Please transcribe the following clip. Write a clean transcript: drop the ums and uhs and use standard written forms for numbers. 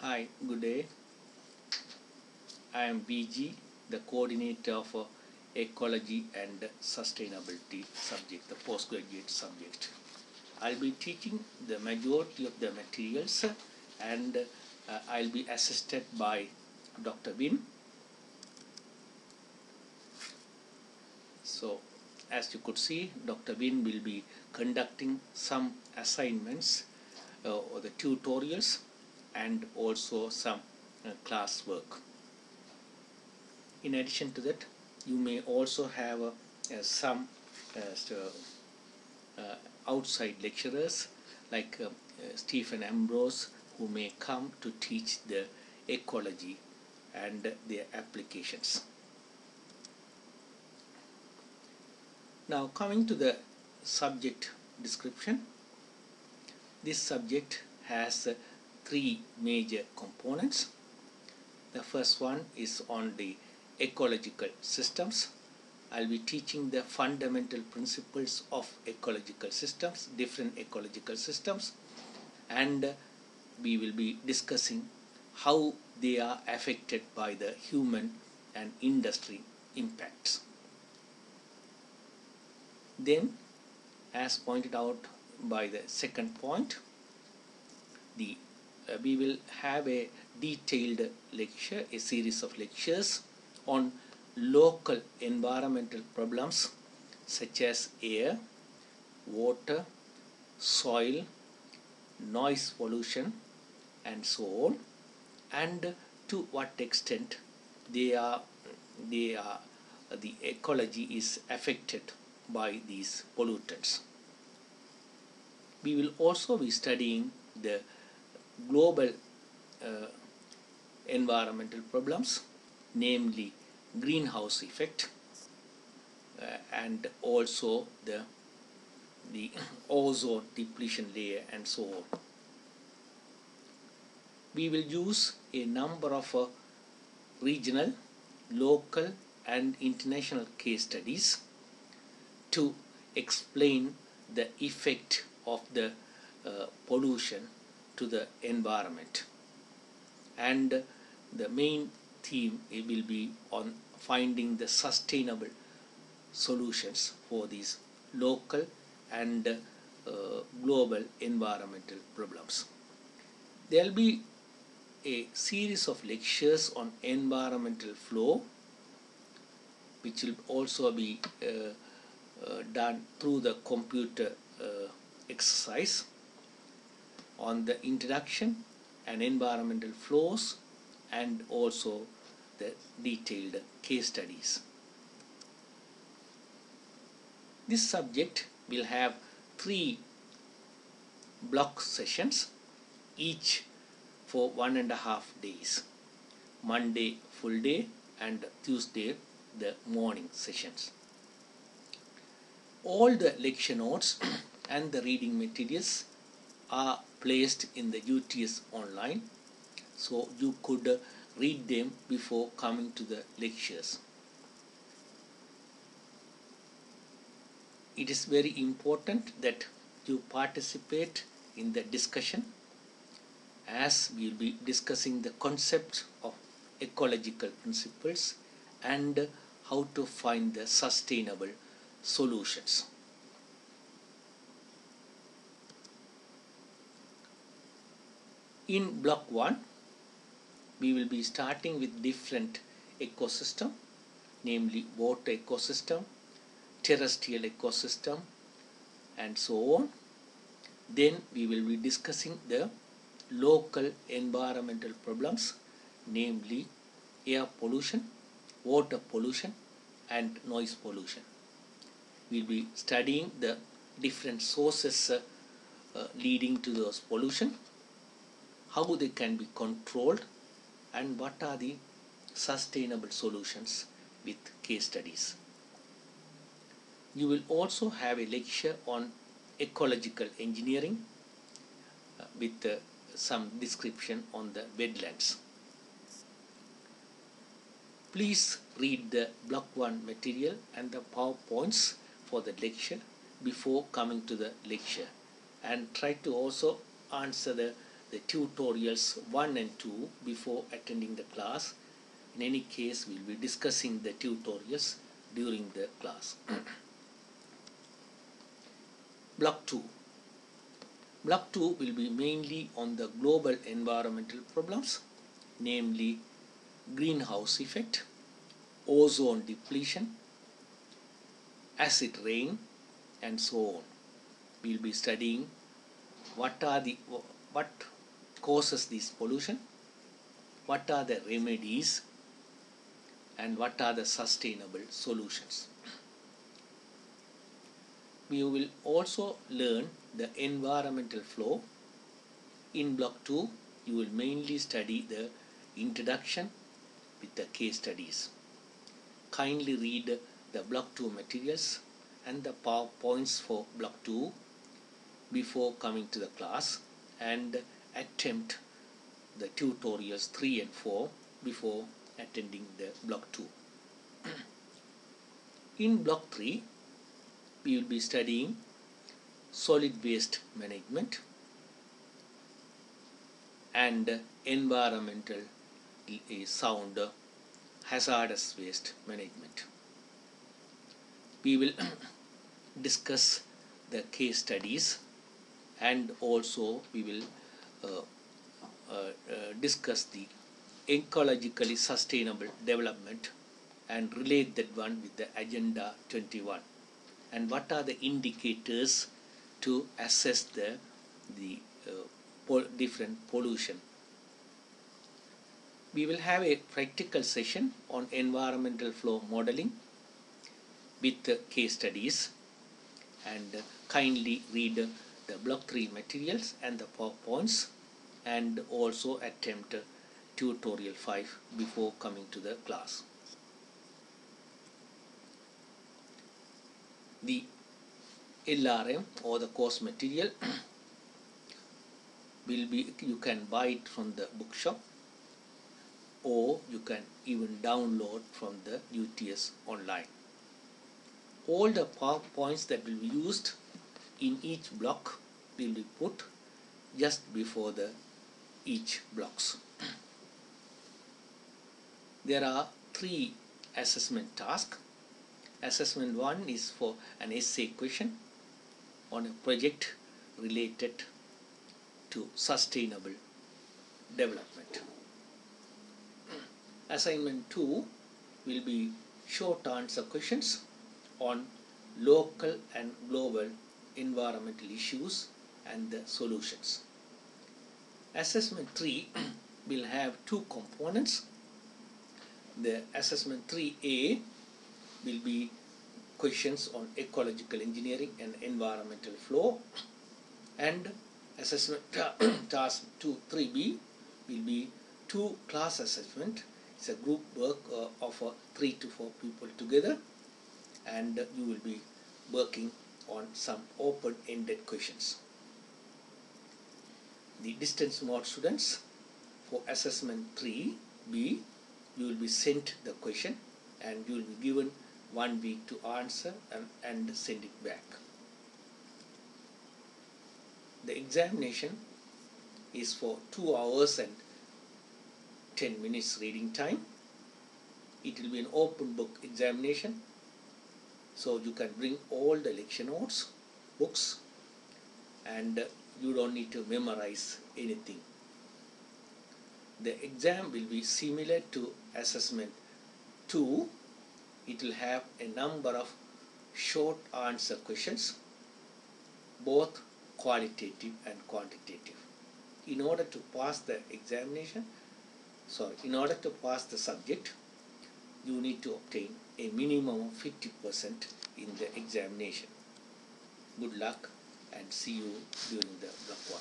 Hi, good day. I am BG, the coordinator of Ecology and Sustainability subject, the postgraduate subject. I'll be teaching the majority of the materials and I'll be assisted by Dr. Win. So, as you could see, Dr. Win will be conducting some assignments or the tutorials and also some class work. In addition to that, you may also have some outside lecturers like Stephen Ambrose, who may come to teach the ecology and their applications. Now, coming to the subject description, this subject has three major components. The first one is on the ecological systems. I'll be teaching the fundamental principles of ecological systems, different ecological systems, and we will be discussing how they are affected by the human and industry impacts. Then, as pointed out by the second point, we will have a detailed lecture, a series of lectures on local environmental problems such as air, water, soil, noise pollution, and so on, and to what extent the ecology is affected by these pollutants. We will also be studying the global environmental problems, namely greenhouse effect and also the ozone depletion layer and so on. We will use a number of regional, local and international case studies to explain the effect of the pollution to the environment, and the main theme will be on finding the sustainable solutions for these local and global environmental problems. There will be a series of lectures on environmental flow, which will also be done through the computer exercise on the introduction and environmental flows and also the detailed case studies. This subject will have 3 block sessions, each for 1.5 days. Monday full day and Tuesday the morning sessions. All the lecture notes and the reading materials are placed in the UTS online, so you could read them before coming to the lectures. It is very important that you participate in the discussion, as we will be discussing the concept of ecological principles and how to find the sustainable solutions. In block 1, we will be starting with different ecosystem, namely water ecosystem, terrestrial ecosystem, and so on. Then we will be discussing the local environmental problems, namely air pollution, water pollution, and noise pollution. We will be studying the different sources leading to those pollution, how they can be controlled, and what are the sustainable solutions with case studies. You will also have a lecture on ecological engineering with some description on the wetlands. Please read the block 1 material and the PowerPoints for the lecture before coming to the lecture, and try to also answer the the tutorials 1 and 2 before attending the class. In any case, we will be discussing the tutorials during the class. Block 2. Block 2 will be mainly on the global environmental problems, namely greenhouse effect, ozone depletion, acid rain, and so on. We will be studying what causes this pollution, what are the remedies, and what are the sustainable solutions. We will also learn the environmental flow. In block 2, you will mainly study the introduction with the case studies. Kindly read the block 2 materials and the PowerPoints for block 2 before coming to the class, and attempt the tutorials 3 and 4 before attending the block 2. In block 3, we will be studying solid waste management and environmental sound hazardous waste management. We will discuss the case studies, and also we will discuss the ecologically sustainable development and relate that one with the Agenda 21, and what are the indicators to assess the different pollution. We will have a practical session on environmental flow modeling with the case studies, and kindly read the block 3 materials and the PowerPoints, and also attempt tutorial 5 before coming to the class. The LRM or the course material will be, you can buy it from the bookshop, or you can even download from the UTS online. All the PowerPoints that will be used in each block will be put just before the each blocks. There are 3 assessment tasks. Assessment 1 is for an essay question on a project related to sustainable development. Assignment 2 will be short answer questions on local and global environmental issues and the solutions. Assessment 3 will have 2 components. The assessment 3A will be questions on ecological engineering and environmental flow, and assessment task 3B will be 2 class assessment. It's a group work of 3 to 4 people together, and you will be working on some open-ended questions. The distance mode students, for assessment 3B, you will be sent the question and you will be given 1 week to answer and send it back. The examination is for 2 hours and 10 minutes reading time. It will be an open book examination, so you can bring all the lecture notes, books, and you don't need to memorize anything. The exam will be similar to assessment 2. It will have a number of short answer questions, both qualitative and quantitative. In order to pass the in order to pass the subject, you need to obtain a minimum of 50% in the examination. Good luck and see you during the block 1.